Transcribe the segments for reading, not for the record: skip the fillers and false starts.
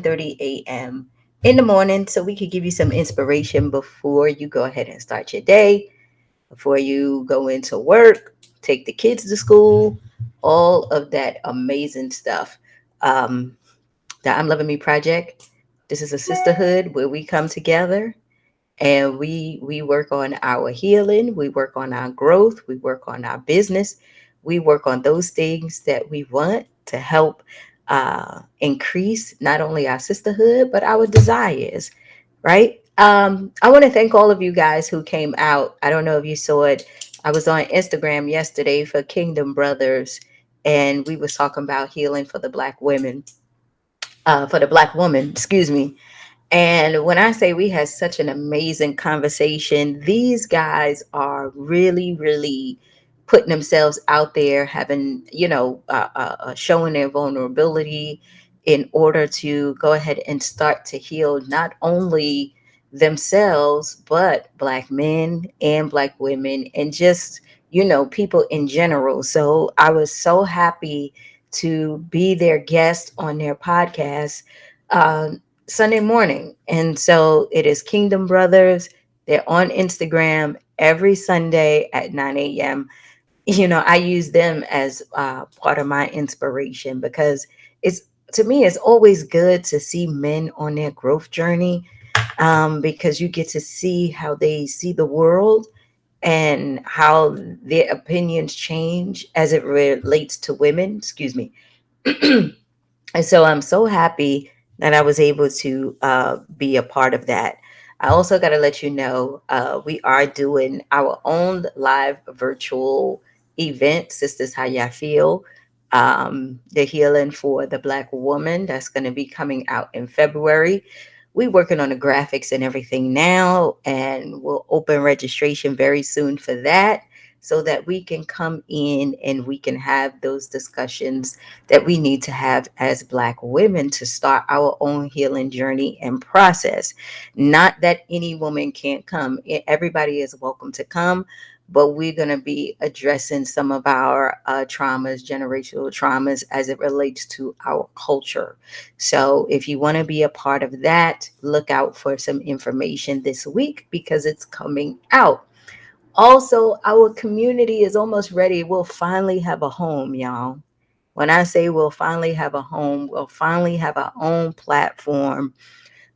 7:30 a.m. in the morning so we could give you some inspiration before you go ahead and start your day, before you go into work, take the kids to school, all of that amazing stuff. Um, the I'm Loving Me Project. This is a sisterhood where we come together and we work on our healing, we work on our growth, we work on our business, we work on those things that we want to help increase not only our sisterhood but our desires, right? I want to thank all of you guys who came out. I don't know if you saw it. I was on Instagram yesterday for Kingdom Brothers, and we was talking about healing for the black women, for the black woman, excuse me. And when I say we had such an amazing conversation, these guys are really, really putting themselves out there, having, showing their vulnerability in order to go ahead and start to heal not only themselves, but Black men and Black women and just, people in general. So I was so happy to be their guest on their podcast. Sunday morning. And so it is Kingdom Brothers. They're on Instagram every Sunday at 9 a.m. I use them as part of my inspiration because it's to me, it's always good to see men on their growth journey, because you get to see how they see the world and how their opinions change as it relates to women. Excuse me. And so I'm so happy that I was able to be a part of that. I also got to let you know we are doing our own live virtual event, Sisters How Ya Feel. The Healing for the Black Woman. That's going to be coming out in February. We're working on the graphics and everything now, and we'll open registration very soon for that so that we can come in and we can have those discussions that we need to have as Black women to start our own healing journey and process. Not that any woman can't come, everybody is welcome to come, but we're going to be addressing some of our traumas, generational traumas, as it relates to our culture. So if you want to be a part of that, look out for some information this week because it's coming out. Also, our community is almost ready. We'll finally have a home, y'all. When I say we'll finally have a home, we'll finally have our own platform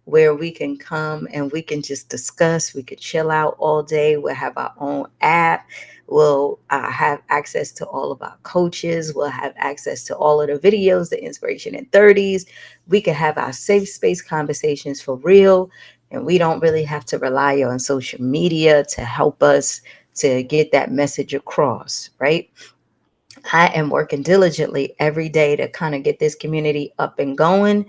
where we can come and we can just discuss. We could chill out all day. We'll have our own app. We'll have access to all of our coaches. We'll have access to all of the videos, the Inspiration in 30s. We can have our safe space conversations for real. And we don't really have to rely on social media to help us to get that message across, right? I am working diligently every day to kind of get this community up and going.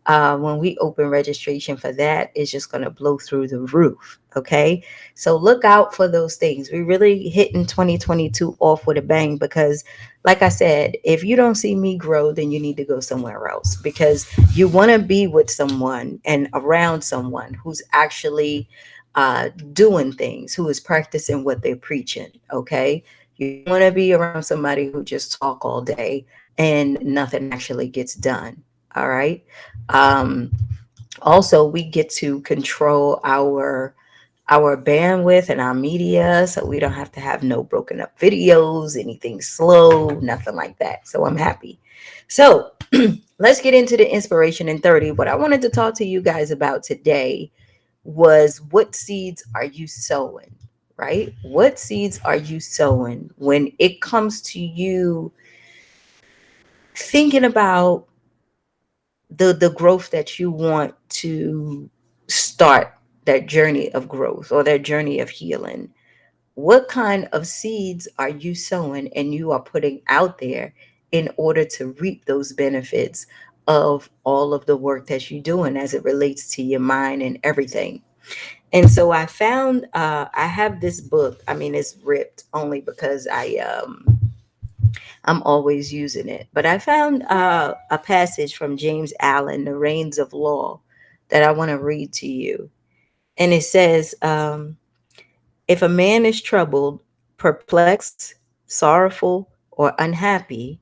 When we open registration for that, it's just going to blow through the roof. Okay. So look out for those things. We really hitting 2022 off with a bang because, like I said, if you don't see me grow, then you need to go somewhere else because you want to be with someone and around someone who's actually doing things, who is practicing what they're preaching. Okay. You don't want to be around somebody who just talk all day and nothing actually gets done. All right. Um, Also, we get to control our bandwidth and our media, so we don't have to have no broken up videos, anything slow, nothing like that. So I'm happy. So let's get into the inspiration in 30. What I wanted to talk to you guys about today was what seeds are you sowing, right? What seeds are you sowing when it comes to you thinking about the growth that you want to start, that journey of growth or that journey of healing? What kind of seeds are you sowing and you are putting out there in order to reap those benefits of all of the work that you're doing as it relates to your mind and everything? And so I found I have this book. I mean, it's ripped only because I'm always using it. But I found a passage from James Allen, The Reigns of Law, that I want to read to you. And it says, if a man is troubled, perplexed, sorrowful, or unhappy,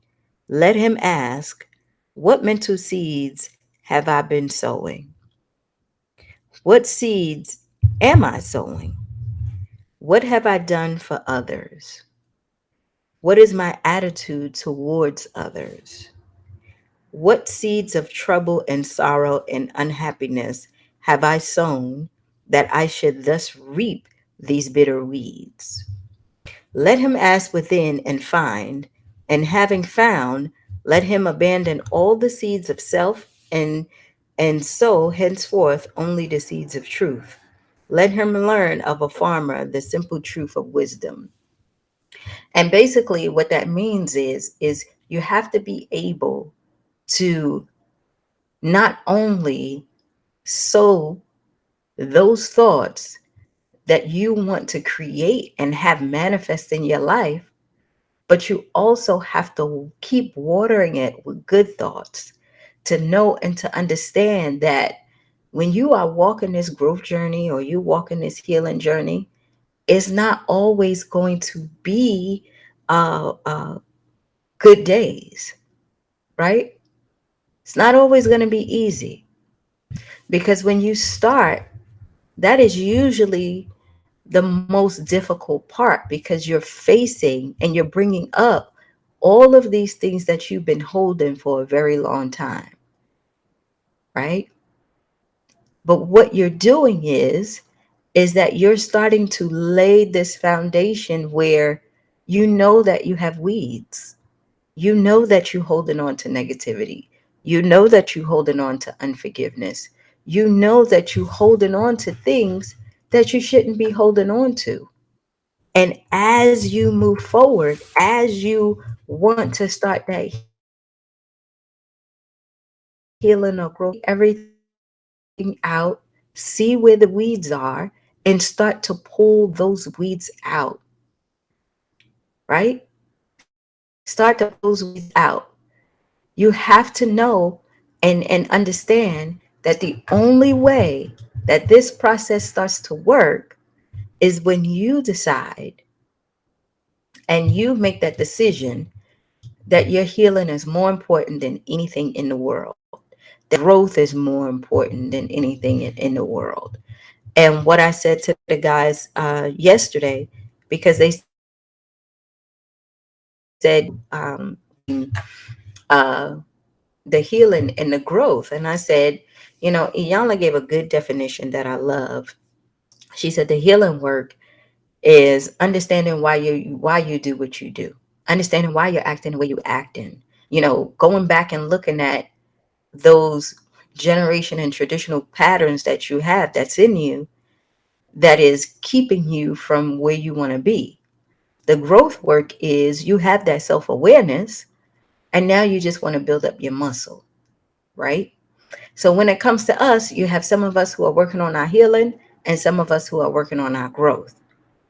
let him ask, what mental seeds have I been sowing? What seeds am I sowing? What have I done for others? What is my attitude towards others? What seeds of trouble and sorrow and unhappiness have I sown that I should thus reap these bitter weeds? Let him ask within and find, and having found, let him abandon all the seeds of self and sow henceforth only the seeds of truth. Let him learn of a farmer the simple truth of wisdom. And basically what that means is you have to be able to not only sow those thoughts that you want to create and have manifest in your life, but you also have to keep watering it with good thoughts to know and to understand that when you are walking this growth journey or you walking this healing journey, it's not always going to be good days, right? It's not always going to be easy because when you start, that is usually the most difficult part because you're facing and you're bringing up all of these things that you've been holding for a very long time, right? But what you're doing is that you're starting to lay this foundation where you know that you have weeds. You know that you're holding on to negativity. You know that you're holding on to unforgiveness. You know that you're holding on to things that you shouldn't be holding on to. And as you move forward, as you want to start that healing or growth journey, you have to everything out, see where the weeds are, and start to pull those weeds out, right? Start to pull those weeds out. You have to know and understand that the only way that this process starts to work is when you decide and you make that decision that your healing is more important than anything in the world, that growth is more important than anything in the world. And what I said to the guys yesterday, because they said, uh, the healing and the growth. And I said, Iyanla gave a good definition that I love. She said the healing work is understanding why you do what you do, understanding why you're acting the way you're acting. Going back and looking at those generation and traditional patterns that you have that's in you that is keeping you from where you want to be. The growth work is you have that self-awareness and now you just want to build up your muscle, right? So when it comes to us, you have some of us who are working on our healing and some of us who are working on our growth,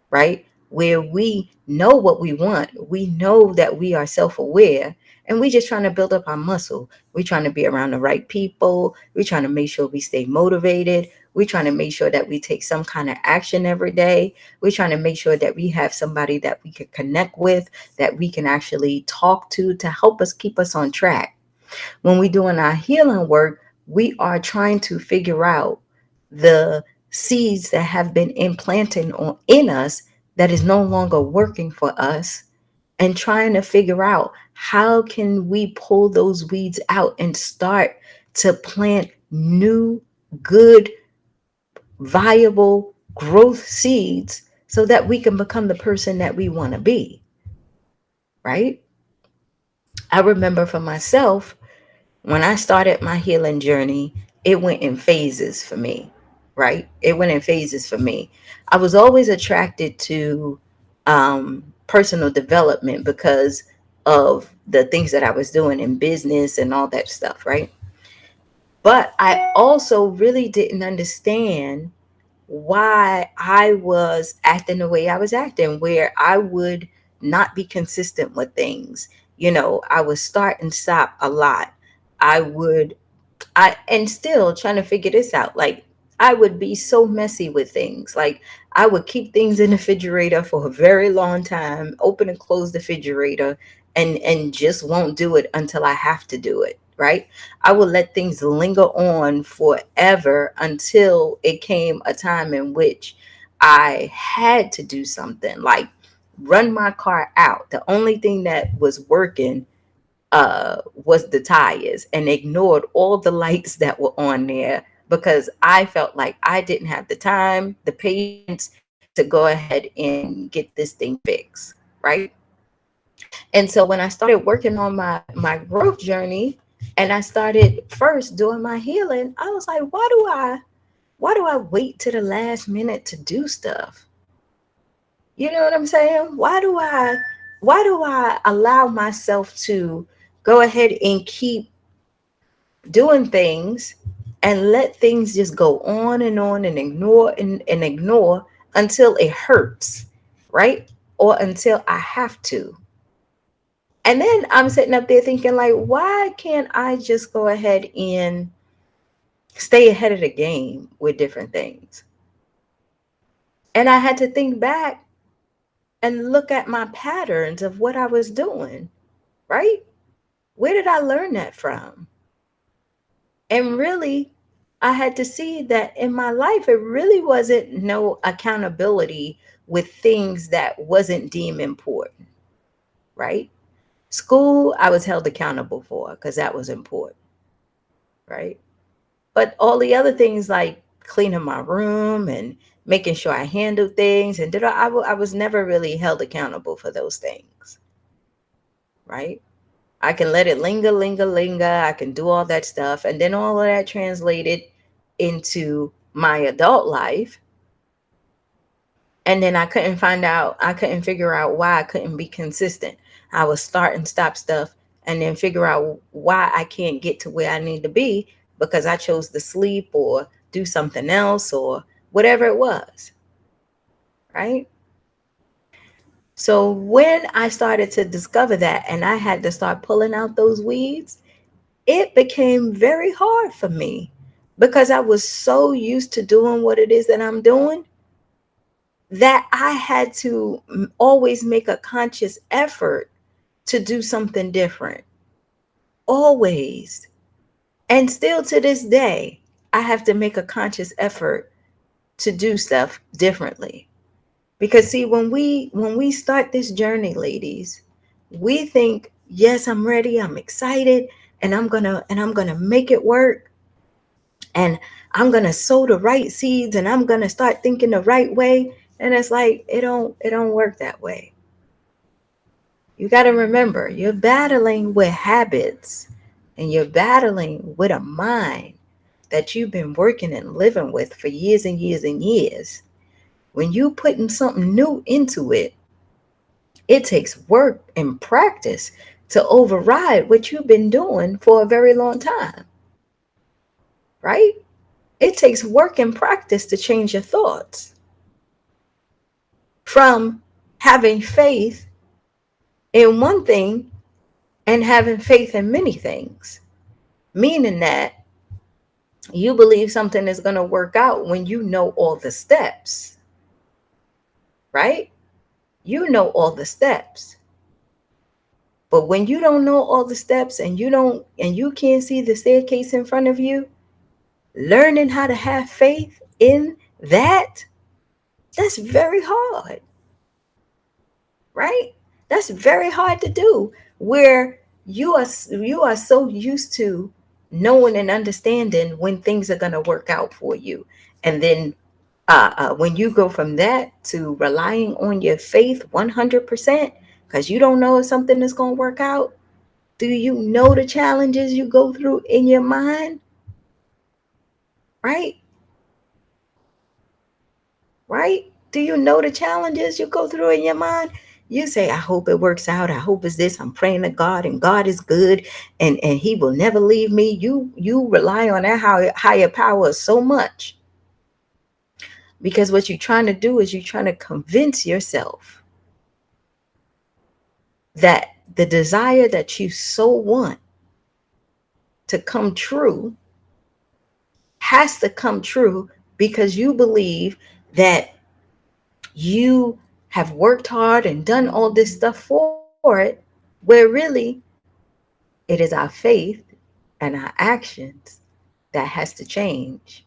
right? Where we know what we want, we know that we are self aware, and we just trying to build up our muscle. We're trying to be around the right people. We're trying to make sure we stay motivated. We're trying to make sure that we take some kind of action every day. We're trying to make sure that we have somebody that we can connect with, that we can actually talk to help us keep us on track. When we're doing our healing work, we are trying to figure out the seeds that have been implanted in us that is no longer working for us and trying to figure out how can we pull those weeds out and start to plant new, good, viable growth seeds so that we can become the person that we want to be, right? I remember for myself, when I started my healing journey, it went in phases for me, right? It went in phases for me. I was always attracted to personal development because of the things that I was doing in business and all that stuff, right? But I also really didn't understand why I was acting the way I was acting, where I would not be consistent with things. I would start and stop a lot. I would and still trying to figure this out. Like I would be so messy with things. Like I would keep things in the refrigerator for a very long time, open and close the refrigerator, and just won't do it until I have to do it. right? I would let things linger on forever until it came a time in which I had to do something like run my car out. The only thing that was working was the tires, and ignored all the lights that were on there because I felt like I didn't have the time, the patience to go ahead and get this thing fixed, right? And so when I started working on my growth journey and I started first doing my healing, I was like, why do I wait to the last minute to do stuff? You know what I'm saying? Why do I allow myself to go ahead and keep doing things and let things just go on and on and ignore and ignore until it hurts, right? Or until I have to. And then I'm sitting up there thinking, like, why can't I just go ahead and stay ahead of the game with different things? And I had to think back and look at my patterns of what I was doing, right? Where did I learn that from? And really, I had to see that in my life, it really wasn't no accountability with things that wasn't deemed important, right? School, I was held accountable for because that was important, right? But all the other things like cleaning my room and making sure I handled things and I was never really held accountable for those things, right? I can let it linger, linger, linger. I can do all that stuff. And then all of that translated into my adult life. And then I couldn't figure out why I couldn't be consistent. I would start and stop stuff and then figure out why I can't get to where I need to be because I chose to sleep or do something else or whatever it was, right? So when I started to discover that and I had to start pulling out those weeds, it became very hard for me because I was so used to doing what it is that I'm doing that I had to always make a conscious effort to do something different. Always. And still to this day, I have to make a conscious effort to do stuff differently. Because see, when we start this journey, ladies, we think, yes, I'm ready, I'm excited, and I'm gonna make it work. And I'm gonna sow the right seeds and I'm gonna start thinking the right way. And it's like it don't work that way. You gotta remember you're battling with habits and you're battling with a mind that you've been working and living with for years and years and years. When you putting something new into it, it takes work and practice to override what you've been doing for a very long time, right? It takes work and practice to change your thoughts from having faith in one thing and having faith in many things, meaning that you believe something is going to work out when you know all the steps, right? You know all the steps. But when you don't know all the steps and you can't see the staircase in front of you, learning how to have faith in that, that's very hard, right? That's very hard to do where you are so used to knowing and understanding when things are going to work out for you. And then when you go from that to relying on your faith 100%, because you don't know if something is going to work out, do you know the challenges you go through in your mind? Right? Right? Do you know the challenges you go through in your mind? You say, I hope it works out. I hope it's this. I'm praying to God and God is good and he will never leave me. You rely on that higher power so much because what you're trying to do is you're trying to convince yourself that the desire that you so want to come true has to come true because you believe that you have worked hard and done all this stuff for it, where really it is our faith and our actions that has to change,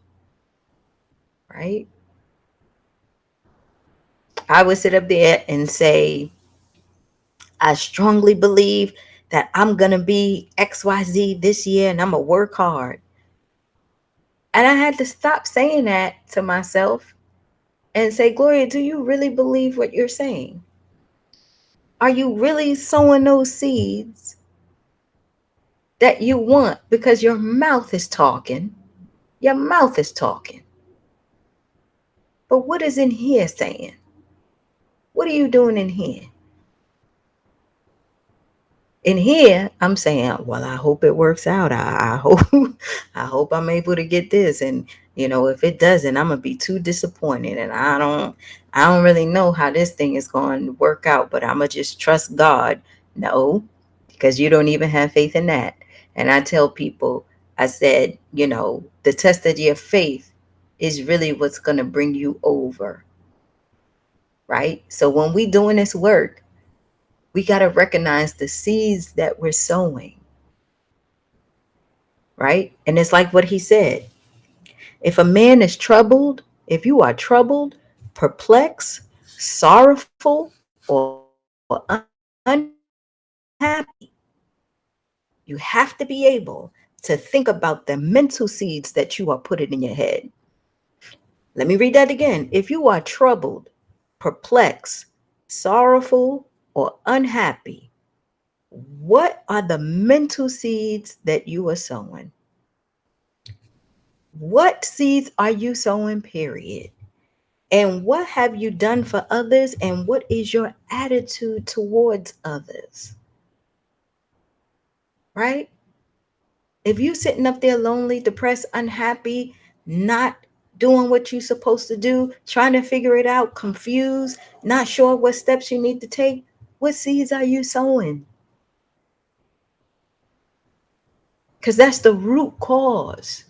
right? I would sit up there and say, I strongly believe that I'm going to be XYZ this year and I'm going to work hard. And I had to stop saying that to myself and say, Gloria, do you really believe what you're saying? Are you really sowing those seeds that you want? Because your mouth is talking. Your mouth is talking. But what is in here saying? What are you doing in here? In here, I'm saying, well, I hope it works out. I hope I hope I'm able to get this. And if it doesn't, I'm gonna be too disappointed. And I don't really know how this thing is going to work out, but I'm gonna just trust God. No, because you don't even have faith in that. And I tell people, I said, the test of your faith is really what's gonna bring you over, right? So when we doing this work, we got to recognize the seeds that we're sowing, right? And it's like what he said. If a man is troubled, if you are troubled, perplexed, sorrowful, or unhappy, you have to be able to think about the mental seeds that you are putting in your head. Let me read that again. If you are troubled, perplexed, sorrowful, or unhappy, what are the mental seeds that you are sowing? What seeds are you sowing, period? And what have you done for others? And what is your attitude towards others? Right? If you sitting up there lonely, depressed, unhappy, not doing what you're supposed to do, trying to figure it out, confused, not sure what steps you need to take, what seeds are you sowing? Because that's the root cause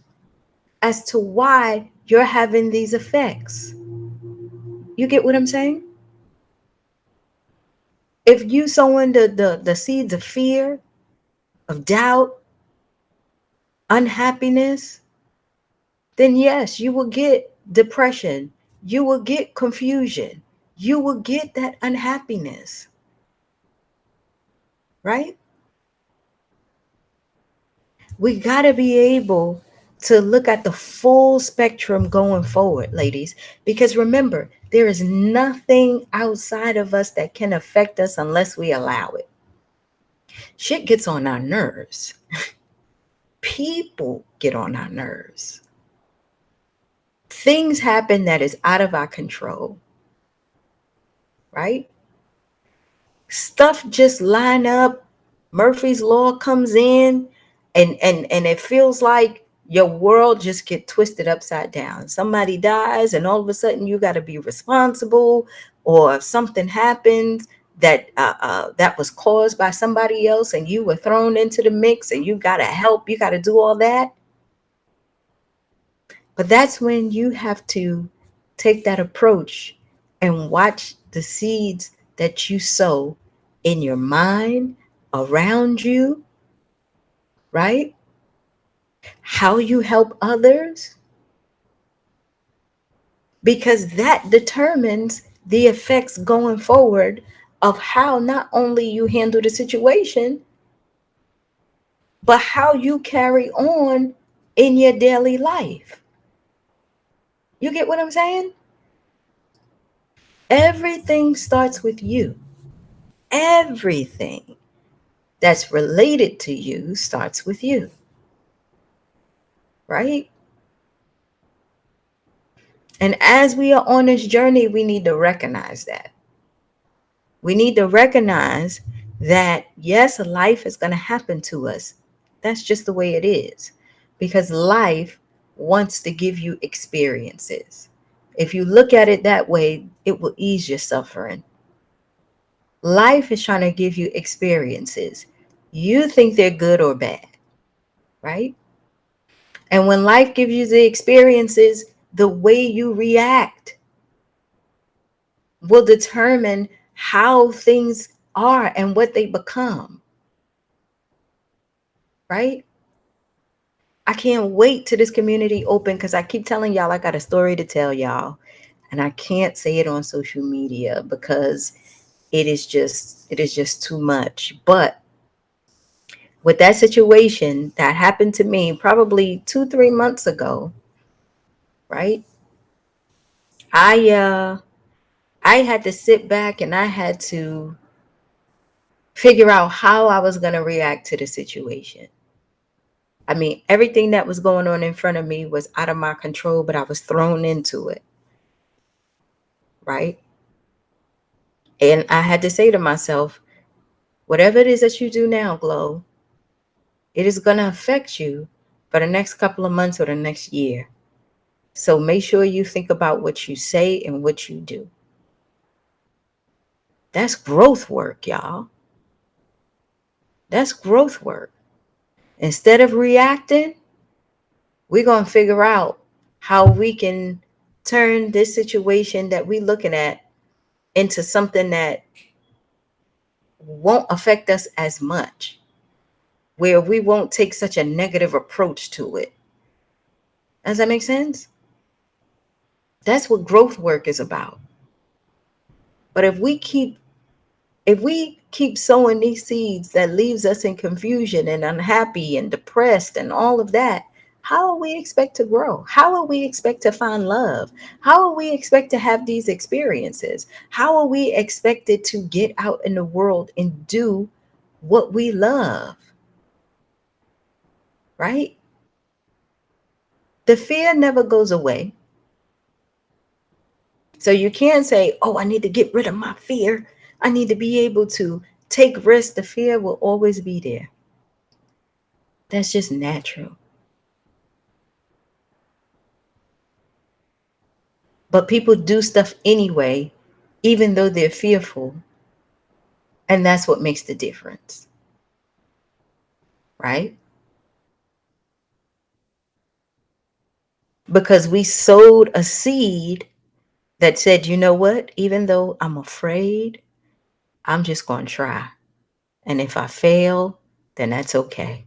as to why you're having these effects. You get what I'm saying? If you sowing the seeds of fear, of doubt, unhappiness, then yes, you will get depression. You will get confusion. You will get that unhappiness, right? We got to be able to look at the full spectrum going forward, ladies, because remember, there is nothing outside of us that can affect us unless we allow it. Shit gets on our nerves. People get on our nerves. Things happen that is out of our control, right? Stuff just line up. Murphy's law comes in, and it feels like your world just get twisted upside down. Somebody dies, and all of a sudden you got to be responsible, or if something happens that was caused by somebody else, and you were thrown into the mix, and you got to help. You got to do all that. But that's when you have to take that approach and watch the seeds that you sow in your mind, around you, right? How you help others, because that determines the effects going forward of how not only you handle the situation, but how you carry on in your daily life. You get what I'm saying? Everything starts with you. Everything that's related to you starts with you, right? And as we are on this journey, we need to recognize that. We need to recognize that, yes, life is going to happen to us. That's just the way it is. Because life wants to give you experiences. If you look at it that way, it will ease your suffering. Life is trying to give you experiences. You think they're good or bad, right? And when life gives you the experiences, the way you react will determine how things are and what they become, right? I can't wait till this community open because I keep telling y'all I got a story to tell y'all. And I can't say it on social media because it is just too much. But with that situation that happened to me probably 2, 3 months ago, right? I had to sit back and I had to figure out how I was going to react to the situation. I mean, everything that was going on in front of me was out of my control, but I was thrown into it, right? And I had to say to myself, whatever it is that you do now, Glow, it is going to affect you for the next couple of months or the next year. So make sure you think about what you say and what you do. That's growth work, y'all. That's growth work. Instead of reacting, we're going to figure out how we can turn this situation that we're looking at into something that won't affect us as much, where we won't take such a negative approach to it. Does that make sense? That's what growth work is about. But if we keep sowing these seeds that leaves us in confusion and unhappy and depressed and all of that, how will we expect to grow? How will we expect to find love? How will we expect to have these experiences? How are we expected to get out in the world and do what we love? Right? The fear never goes away. So you can't say, oh, I need to get rid of my fear. I need to be able to take risks. The fear will always be there. That's just natural. But people do stuff anyway, even though they're fearful. And that's what makes the difference, right? Because we sowed a seed that said, you know what? Even though I'm afraid, I'm just going to try. And if I fail, then that's okay,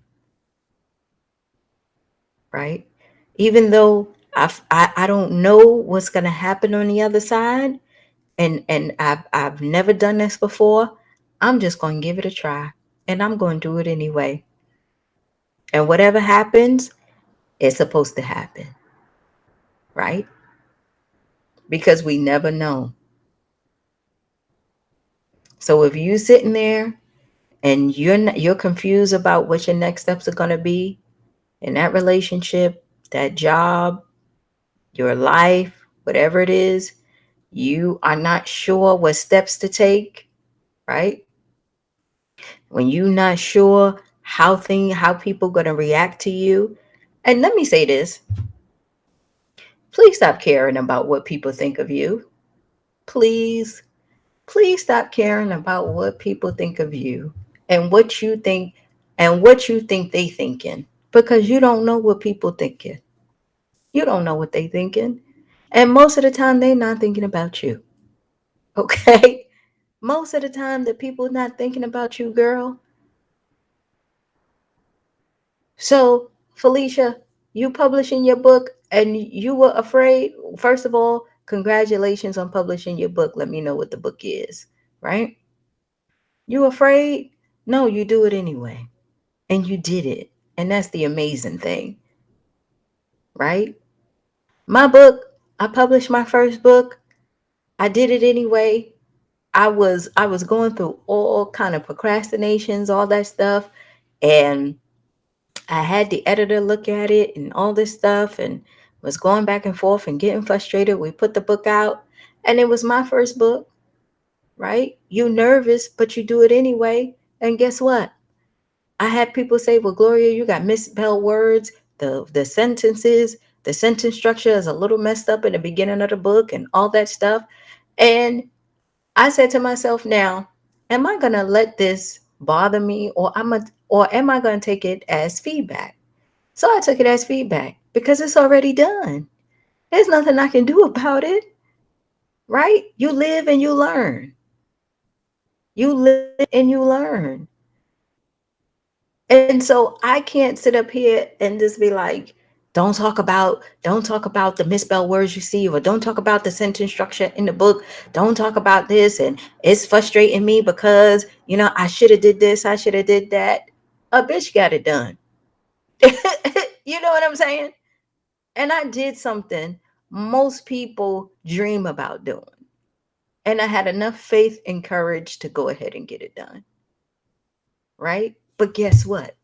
right? Even though I don't know what's going to happen on the other side, and I've never done this before, I'm just going to give it a try, and I'm going to do it anyway. And whatever happens, it's supposed to happen, right? Because we never know. So if you sitting there and you're confused about what your next steps are going to be in that relationship, that job, your life, whatever it is, you are not sure what steps to take, right? When you're not sure how people going to react to you. And let me say this, please stop caring about what people think of you. Please, please stop caring about what people think of you and what you think they thinking, because you don't know what people thinking. You don't know what they thinking. And most of the time they not thinking about you. Okay? Most of the time the people not thinking about you, girl. So, Felicia, you publishing your book and you were afraid. First of all, congratulations on publishing your book. Let me know what the book is, right? You afraid? No, you do it anyway. And you did it. And that's the amazing thing, right? My book, I published my first book. I did it anyway. I was going through all kind of procrastinations, all that stuff, and I had the editor look at it and all this stuff and was going back and forth and getting frustrated. We put the book out and it was my first book, right? You nervous, but you do it anyway. And guess what? I had people say, well, Gloria, you got misspelled words. The sentences, the sentence structure is a little messed up in the beginning of the book and all that stuff. And I said to myself, now, am I gonna let this bother me, or am I gonna take it as feedback? So I took it as feedback because it's already done. There's nothing I can do about it, right? You live and you learn. You live and you learn. And so I can't sit up here and just be like, don't talk about the misspelled words you see, or don't talk about the sentence structure in the book. Don't talk about this. And it's frustrating me because, I should have did this. I should have did that. A bitch got it done. You know what I'm saying? And I did something most people dream about doing. And I had enough faith and courage to go ahead and get it done. Right? But guess what?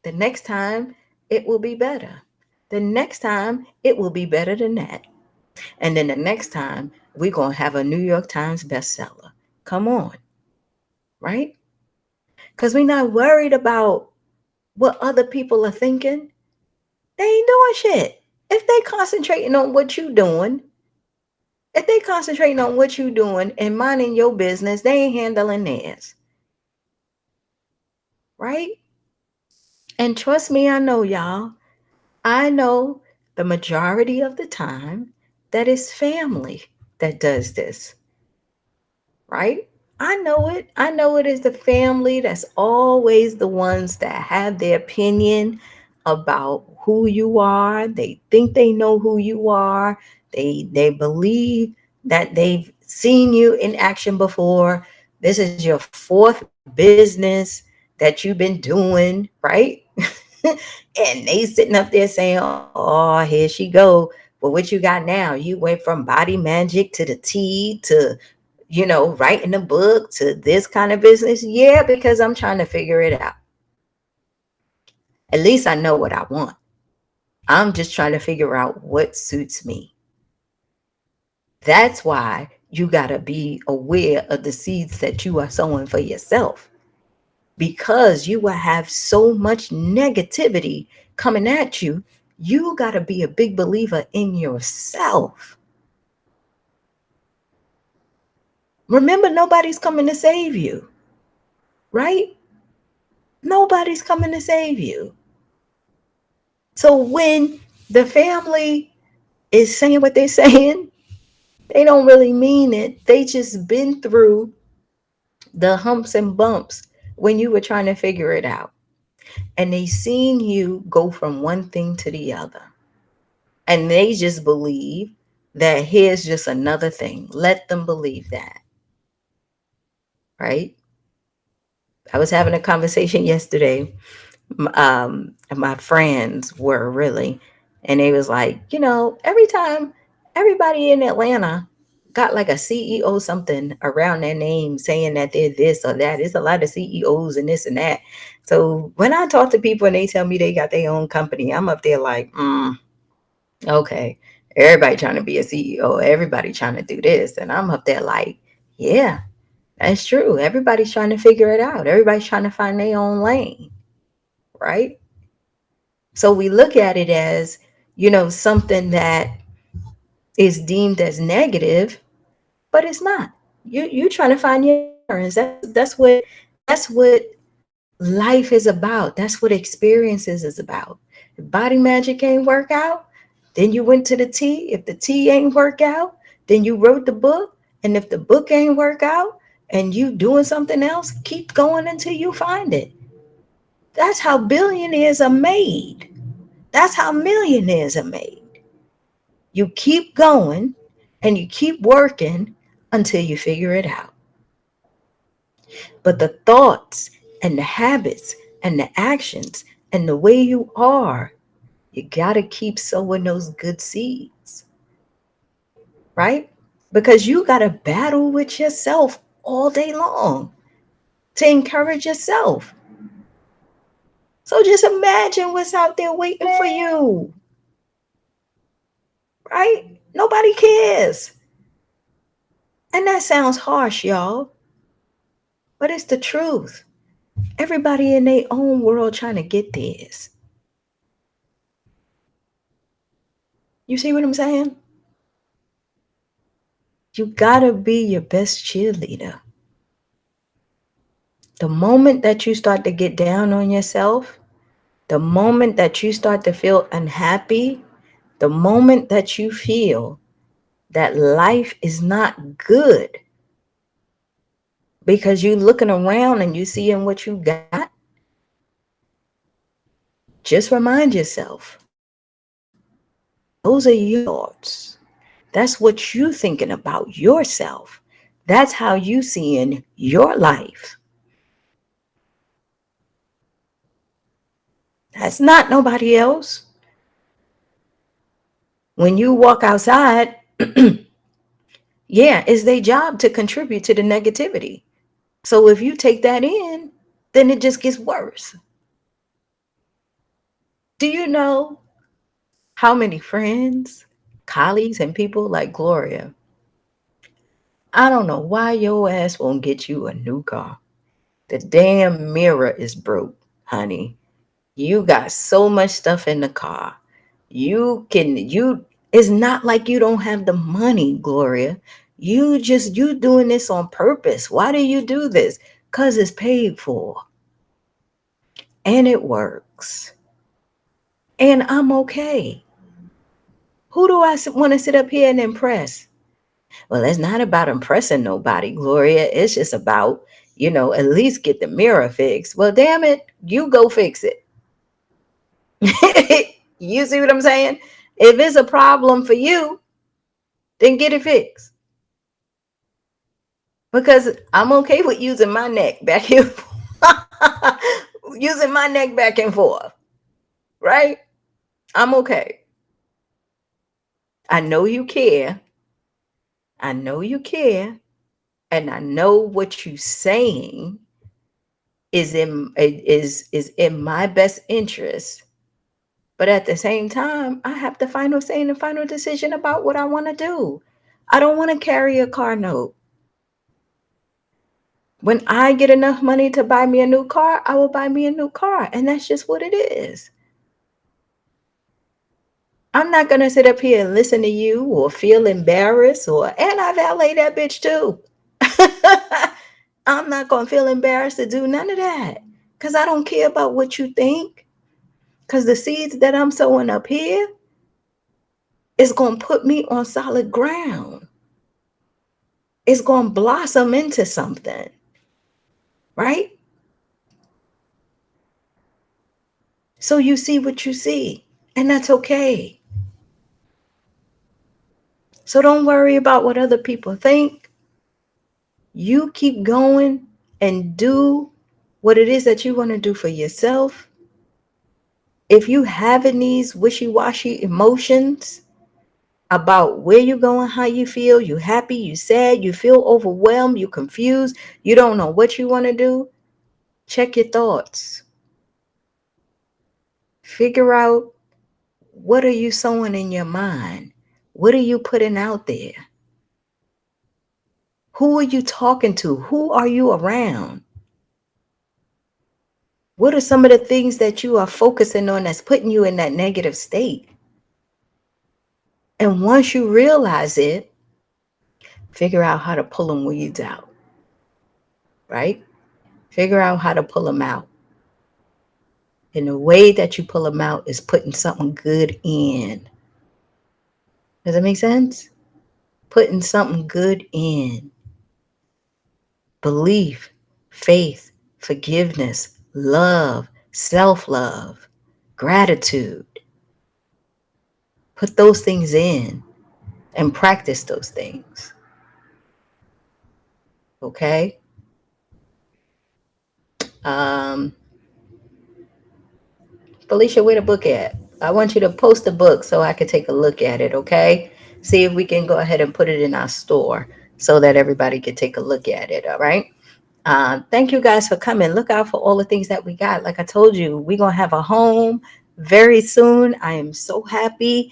The next time it will be better. The next time it will be better than that. And then the next time we're going to have a New York Times bestseller. Come on. Right? Because we're not worried about what other people are thinking. They ain't doing shit. If they concentrating on what you doing, if they concentrating on what you doing and minding your business, they ain't handling theirs. Right? And trust me, I know y'all. I know the majority of the time that it's family that does this, right? I know it. I know it is the family that's always the ones that have their opinion about who you are. They think they know who you are. They believe that they've seen you in action before. This is your fourth business that you've been doing, right? And they sitting up there saying, "Oh, here she go." Well, what you got now? You went from body magic to the tea to, writing a book to this kind of business. Yeah, because I'm trying to figure it out. At least I know what I want. I'm just trying to figure out what suits me. That's why you got to be aware of the seeds that you are sowing for yourself, because you will have so much negativity coming at you. You got to be a big believer in yourself. Remember, nobody's coming to save you, right? Nobody's coming to save you. So when the family is saying what they're saying, they don't really mean it. They just been through the humps and bumps when you were trying to figure it out. And they seen you go from one thing to the other. And they just believe that here's just another thing. Let them believe that, right? I was having a conversation yesterday. My friends were really, and they was like, every time everybody in Atlanta got like a CEO something around their name saying that they're this or that. It's a lot of CEOs and this and that. So when I talk to people and they tell me they got their own company, I'm up there like, okay, everybody trying to be a CEO, everybody trying to do this. And I'm up there like, yeah, that's true. Everybody's trying to figure it out. Everybody's trying to find their own lane, right? So we look at it as, something that is deemed as negative, but it's not. You trying to find your ignorance. That's what life is about. That's what experiences is about. If body magic ain't work out, then you went to the tea. If the tea ain't work out, then you wrote the book. And if the book ain't work out and you doing something else, keep going until you find it. That's how billionaires are made. That's how millionaires are made. You keep going and you keep working until you figure it out. But the thoughts and the habits and the actions and the way you are, you got to keep sowing those good seeds, right? Because you got to battle with yourself all day long to encourage yourself. So just imagine what's out there waiting for you, right? Nobody cares. And that sounds harsh, y'all, but it's the truth. Everybody in their own world trying to get theirs. You see what I'm saying? You gotta be your best cheerleader. The moment that you start to get down on yourself, the moment that you start to feel unhappy, the moment that you feel that life is not good because you looking around and you seeing what you got, Just remind yourself, those are your thoughts. That's what you're thinking about yourself. That's how you seeing your life. That's not nobody else. When you walk outside, yeah, it's their job to contribute to the negativity. So if you take that in, then it just gets worse. Do you know how many friends, colleagues, and people like Gloria? I don't know why your ass won't get you a new car. The damn mirror is broke, honey. You got so much stuff in the car. It's not like you don't have the money, Gloria. You doing this on purpose. Why do you do this? Cuz it's paid for and it works. And I'm okay. Who do I want to sit up here and impress? Well, it's not about impressing nobody, Gloria. It's just about, at least get the mirror fixed. Well, damn it, you go fix it. You see what I'm saying? If it's a problem for you, then get it fixed. Because I'm okay with using my neck back and forth. Using my neck back and forth. Right? I'm okay. I know you care. I know you care. And I know what you're saying is in my best interest. But at the same time, I have the final say and the final decision about what I want to do. I don't want to carry a car note. When I get enough money to buy me a new car, I will buy me a new car. And that's just what it is. I'm not going to sit up here and listen to you or feel embarrassed and I valet that bitch too. I'm not going to feel embarrassed to do none of that because I don't care about what you think. Because the seeds that I'm sowing up here is going to put me on solid ground. It's going to blossom into something, right? So you see what you see, and that's okay. So don't worry about what other people think. You keep going and do what it is that you want to do for yourself. If you having these wishy-washy emotions about where you're going, how you feel, you happy, you sad, you feel overwhelmed, you confused, you don't know what you want to do, check your thoughts. Figure out, what are you sowing in your mind? What are you putting out there? Who are you talking to? Who are you around? What are some of the things that you are focusing on that's putting you in that negative state? And once you realize it, figure out how to pull them weeds out, right? Figure out how to pull them out. And the way that you pull them out is putting something good in. Does that make sense? Putting something good in. Belief, faith, forgiveness, love, self-love, gratitude. Put those things in and practice those things. Okay? Um, Felicia, where the book at? I want you to post the book so I can take a look at it, okay? See if we can go ahead and put it in our store so that everybody can take a look at it, all right? Thank you guys for coming. Look out for all the things that we got. Like I told you, we're going to have a home very soon. I am so happy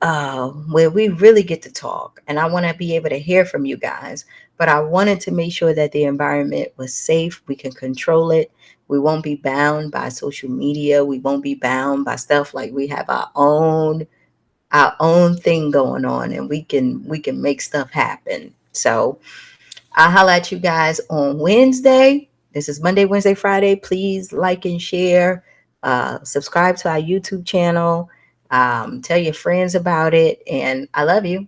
where we really get to talk. And I want to be able to hear from you guys. But I wanted to make sure that the environment was safe. We can control it. We won't be bound by social media. We won't be bound by stuff. Like, we have our own thing going on, and we can make stuff happen. So I'll holler at you guys on Wednesday. This is Monday, Wednesday, Friday. Please like and share. Subscribe to our YouTube channel. Tell your friends about it. And I love you.